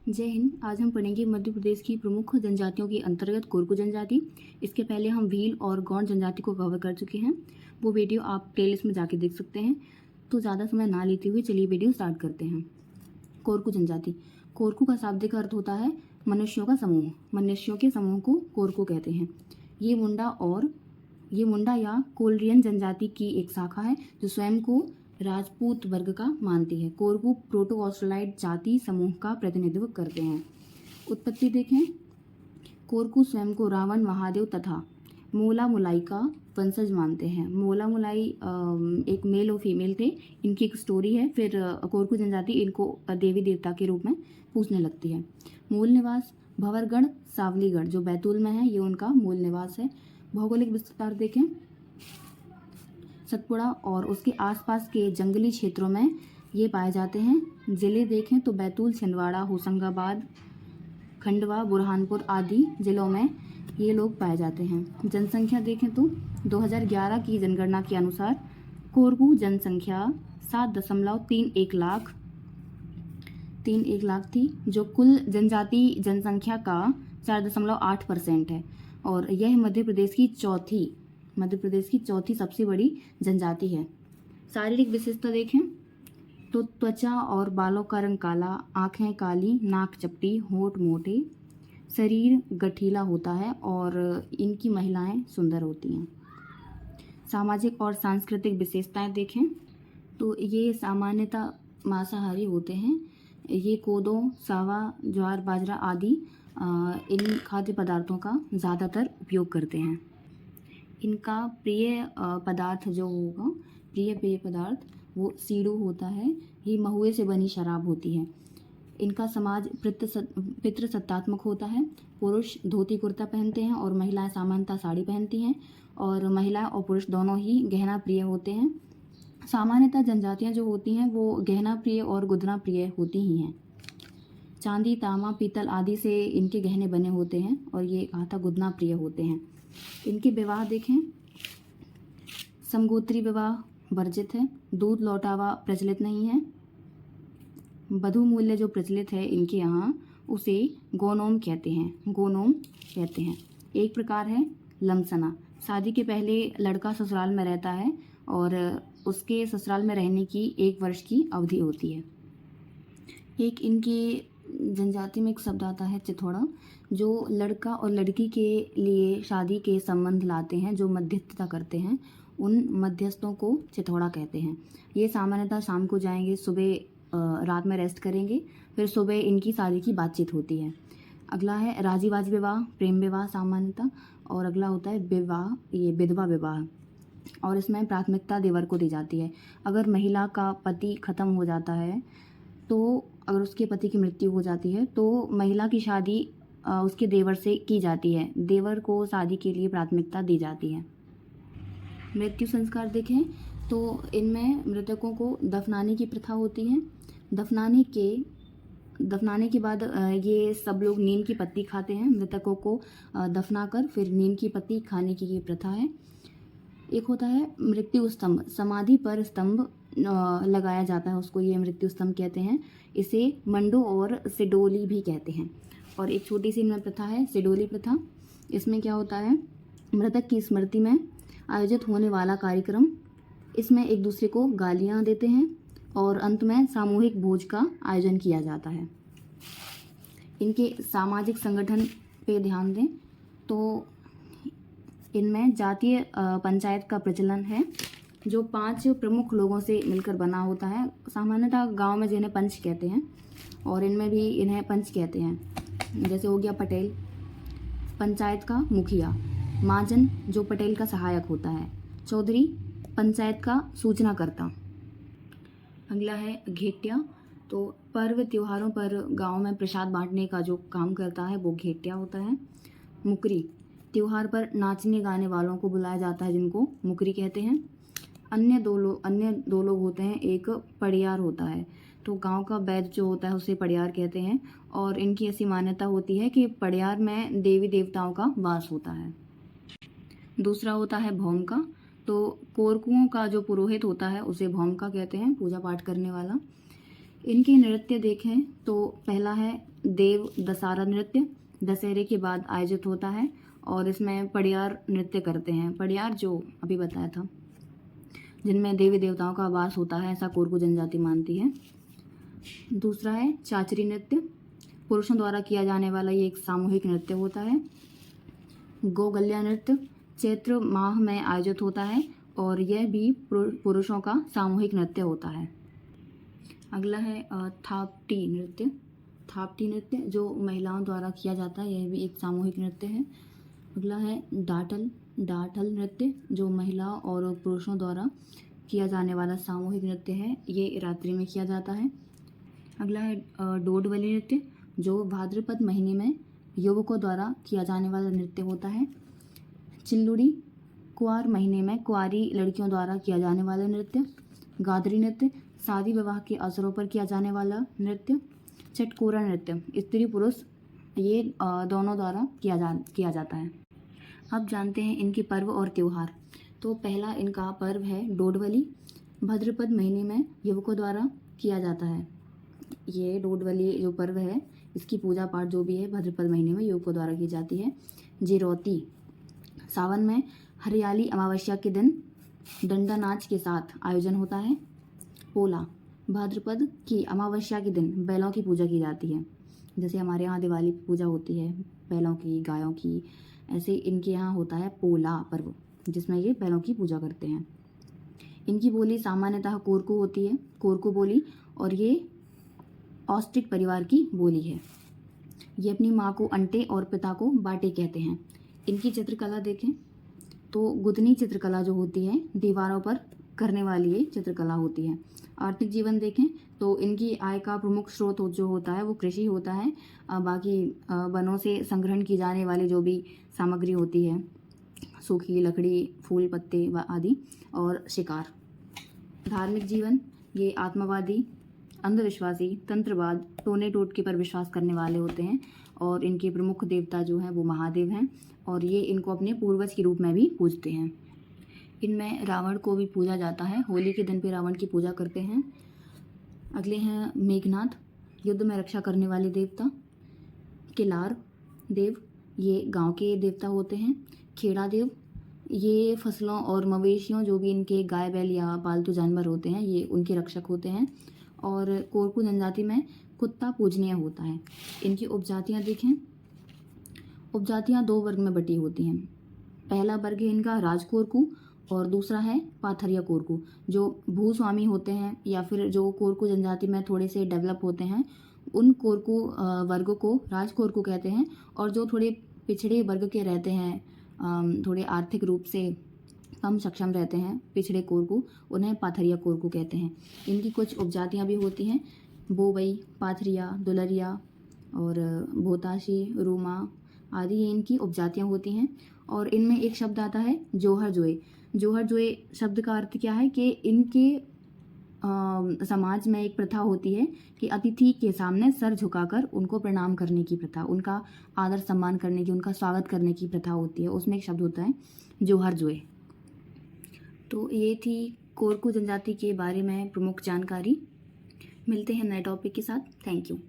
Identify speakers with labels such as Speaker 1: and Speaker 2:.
Speaker 1: जय हिंद। आज हम पढ़ेंगे मध्य प्रदेश की प्रमुख जनजातियों के अंतर्गत कोरकू जनजाति। इसके पहले हम भील और गौंड जनजाति को कवर कर चुके हैं। वो वीडियो आप प्लेलिस्ट में जाके देख सकते हैं। तो ज़्यादा समय ना लेते हुए चलिए वीडियो स्टार्ट करते हैं। कोरकू जनजाति। कोरकू का शाब्दिक अर्थ होता है मनुष्यों का समूह। मनुष्यों के समूह को कोरकू कहते हैं। ये मुंडा या कोलरियन जनजाति की एक शाखा है जो स्वयं को राजपूत वर्ग का मानती है। कोरकू प्रोटो ऑस्ट्रेलाइड जाति समूह का प्रतिनिधित्व करते हैं। उत्पत्ति देखें। कोरकू स्वयं को रावण, महादेव तथा मोला मुलाई का वंशज मानते हैं। मोला मुलाई एक मेल और फीमेल थे। इनकी एक स्टोरी है। फिर कोरकू जनजाति इनको देवी देवता के रूप में पूजने लगती है। मूल निवास भंवरगढ़ सावलीगढ़ जो बैतूल में है, ये उनका मूल निवास है। भौगोलिक विस्तार देखें। सतपुड़ा और उसके आसपास के जंगली क्षेत्रों में ये पाए जाते हैं। जिले देखें तो बैतूल, छिंदवाड़ा, होशंगाबाद, खंडवा, बुरहानपुर आदि जिलों में ये लोग पाए जाते हैं। जनसंख्या देखें तो 2011 की जनगणना के अनुसार कोरकू जनसंख्या 7.31 लाख थी, जो कुल जनजाति जनसंख्या का 4.8% है। और यह मध्य प्रदेश की चौथी सबसे बड़ी जनजाति है। शारीरिक विशेषता देखें तो त्वचा और बालों का रंग काला, आँखें काली, नाक चपटी, होंठ मोटे, शरीर गठीला होता है और इनकी महिलाएं सुंदर होती हैं। सामाजिक और सांस्कृतिक विशेषताएं देखें तो ये सामान्यतः मांसाहारी होते हैं। ये कोदो, सावा, ज्वार, बाजरा आदि इन खाद्य पदार्थों का ज़्यादातर उपयोग करते हैं। इनका प्रिय पेय पदार्थ वो सीड़ू होता है। ये महुए से बनी शराब होती है। इनका समाज पितृसत्तात्मक होता है। पुरुष धोती कुर्ता पहनते हैं और महिलाएं सामान्यतः साड़ी पहनती हैं। और महिलाएं और पुरुष दोनों ही गहना प्रिय होते हैं। सामान्यतः जनजातियां जो होती हैं वो गहना प्रिय और गुदना प्रिय होती ही हैं। चांदी, तांबा, पीतल आदि से इनके गहने बने होते हैं और ये कहा था गुदना प्रिय होते हैं। इनके विवाह देखें। समगोत्री विवाह वर्जित है। दूध लौटावा प्रचलित नहीं है। वधू मूल्य जो प्रचलित है इनके यहाँ उसे गोनोम कहते हैं। एक प्रकार है लमसना। शादी के पहले लड़का ससुराल में रहता है और उसके ससुराल में रहने की 1 वर्ष की अवधि होती है। एक इनकी जनजाति में एक शब्द आता है चिथौड़ा, जो लड़का और लड़की के लिए शादी के संबंध लाते हैं, जो मध्यस्थता करते हैं, उन मध्यस्थों को चिथौड़ा कहते हैं। ये सामान्यतः शाम को जाएंगे, सुबह रात में रेस्ट करेंगे, फिर सुबह इनकी शादी की बातचीत होती है। अगला है राजीवाज विवाह, प्रेम विवाह सामान्यतः। और अगला होता है विधवा विवाह और इसमें प्राथमिकता देवर को दी जाती है। अगर महिला का पति खत्म हो जाता है तो अगर उसके पति की मृत्यु हो जाती है तो महिला की शादी उसके देवर से की जाती है। देवर को शादी के लिए प्राथमिकता दी जाती है। मृत्यु संस्कार देखें तो इनमें मृतकों को दफनाने की प्रथा होती है। दफनाने के बाद ये सब लोग नीम की पत्ती खाते हैं। मृतकों को दफनाकर फिर नीम की पत्ती खाने की ये प्रथा है। एक होता है मृत्यु स्तंभ। समाधि पर स्तंभ लगाया जाता है, उसको ये मृत्यु स्तंभ कहते हैं। इसे मंडो और सिडोली भी कहते हैं। और एक छोटी सी इनमें प्रथा है सिडोली प्रथा। इसमें क्या होता है, मृतक की स्मृति में आयोजित होने वाला कार्यक्रम। इसमें एक दूसरे को गालियाँ देते हैं और अंत में सामूहिक भोज का आयोजन किया जाता है। इनके सामाजिक संगठन पे ध्यान दें तो इनमें जातीय पंचायत का प्रचलन है, जो 5 प्रमुख लोगों से मिलकर बना होता है। सामान्यतः गांव में जिन्हें पंच कहते हैं और इनमें भी इन्हें पंच कहते हैं। जैसे हो गया पटेल, पंचायत का मुखिया, महाजन जो पटेल का सहायक होता है, चौधरी पंचायत का सूचनाकर्ता। अगला है घेटिया। तो पर्व त्योहारों पर गांव में प्रसाद बांटने का जो काम करता है वो घेटिया होता है। मुकरी, त्योहार पर नाचने गाने वालों को बुलाया जाता है, जिनको मुकरी कहते हैं। अन्य दो लोग होते हैं। एक पड़ियार होता है, तो गांव का वैद्य जो होता है उसे पड़ियार कहते हैं। और इनकी ऐसी मान्यता होती है कि पड़ियार में देवी देवताओं का वास होता है। दूसरा होता है भौमका। तो कोरकुओं का जो पुरोहित होता है उसे भौमका कहते हैं, पूजा पाठ करने वाला। इनके नृत्य देखें तो पहला है देव दशहरा नृत्य, दशहरे के बाद आयोजित होता है और इसमें पड़ियार नृत्य करते हैं। पड़ियार जो अभी बताया था, जिनमें देवी देवताओं का वास होता है, ऐसा कोरकू जनजाति मानती है। दूसरा है चाचरी नृत्य, पुरुषों द्वारा किया जाने वाला ये एक सामूहिक नृत्य होता है। गोगल्या नृत्य चैत्र माह में आयोजित होता है और यह भी पुरुषों का सामूहिक नृत्य होता है। अगला है थापटी नृत्य। थापटी नृत्य जो महिलाओं द्वारा किया जाता है, यह भी एक सामूहिक नृत्य है। अगला है डाठल नृत्य जो महिलाओं और पुरुषों द्वारा किया जाने वाला सामूहिक नृत्य है, ये रात्रि में किया जाता है। अगला है डोडवली नृत्य जो भाद्रपद महीने में युवकों द्वारा किया जाने वाला नृत्य होता है। चिल्लुड़ी कुंवार महीने में कुंवारी लड़कियों द्वारा किया जाने वाला नृत्य। गादरी नृत्य शादी विवाह के अवसरों पर किया जाने वाला नृत्य। चटकोरा नृत्य स्त्री पुरुष ये दोनों द्वारा किया जाता है। अब जानते हैं इनके पर्व और त्यौहार। तो पहला इनका पर्व है डोडवली, भाद्रपद महीने में युवकों द्वारा किया जाता है। ये डोडवली जो पर्व है, इसकी पूजा पाठ जो भी है भाद्रपद महीने में युवकों द्वारा की जाती है। जिरौती सावन में हरियाली अमावस्या के दिन डंडा नाच के साथ आयोजन होता है। पोला भाद्रपद की अमावस्या के दिन बैलों की पूजा की जाती है। जैसे हमारे यहाँ दिवाली की पूजा होती है बैलों की, गायों की, ऐसे इनके यहाँ होता है पोला पर्व, जिसमें ये बैलों की पूजा करते हैं। इनकी बोली सामान्यतः कोरकू होती है, कोरकू बोली, और ये ऑस्ट्रिक परिवार की बोली है। ये अपनी माँ को अंटे और पिता को बाटे कहते हैं। इनकी चित्रकला देखें तो गुदनी चित्रकला जो होती है दीवारों पर करने वाली ये चित्रकला होती है। आर्थिक जीवन देखें तो इनकी आय का प्रमुख स्रोत जो होता है वो कृषि होता है। बाकी वनों से संग्रहण की जाने वाली जो भी सामग्री होती है, सूखी लकड़ी, फूल पत्ते आदि, और शिकार। धार्मिक जीवन ये आत्मवादी, अंधविश्वासी, तंत्रवाद, टोने टोटके पर विश्वास करने वाले होते हैं और इनके प्रमुख देवता जो हैं वो महादेव हैं और ये इनको अपने पूर्वज के रूप में भी पूजते हैं। इनमें रावण को भी पूजा जाता है, होली के दिन पे रावण की पूजा करते हैं। अगले हैं मेघनाथ, युद्ध में रक्षा करने वाले देवता। किलार देव ये गांव के देवता होते हैं। खेड़ा देव ये फसलों और मवेशियों जो भी इनके गाय बैल या पालतू जानवर होते हैं ये उनके रक्षक होते हैं। और कोरकू जनजाति में कुत्ता पूजनीय होता है। इनकी उपजातियाँ देखें, उपजातियाँ दो वर्ग में बटी होती हैं। पहला वर्ग है इनका राजकोरकू और दूसरा है पाथरिया कोरकू। जो भूस्वामी होते हैं या फिर जो कोरकू जनजाति में थोड़े से डेवलप होते हैं उन कोरकू वर्ग को राजकोरकू कहते हैं, और जो थोड़े पिछड़े वर्ग के रहते हैं, थोड़े आर्थिक रूप से कम सक्षम रहते हैं, पिछड़े कोरकू, उन्हें पाथरिया कोरकू कहते हैं। इनकी कुछ उपजातियाँ भी होती हैं, बोवई, पाथरिया, दुलरिया और भोताशी, रूमा आदि ये इनकी उपजातियाँ होती हैं। और इनमें एक शब्द आता है जोहर जोए। जोहर जोए शब्द का अर्थ क्या है कि इनके समाज में एक प्रथा होती है कि अतिथि के सामने सर झुकाकर उनको प्रणाम करने की प्रथा, उनका आदर सम्मान करने की, उनका स्वागत करने की प्रथा होती है। उसमें एक शब्द होता है जोहर जोए। तो ये थी कोरकू जनजाति के बारे में प्रमुख जानकारी। मिलते हैं नए टॉपिक के साथ। Thank you.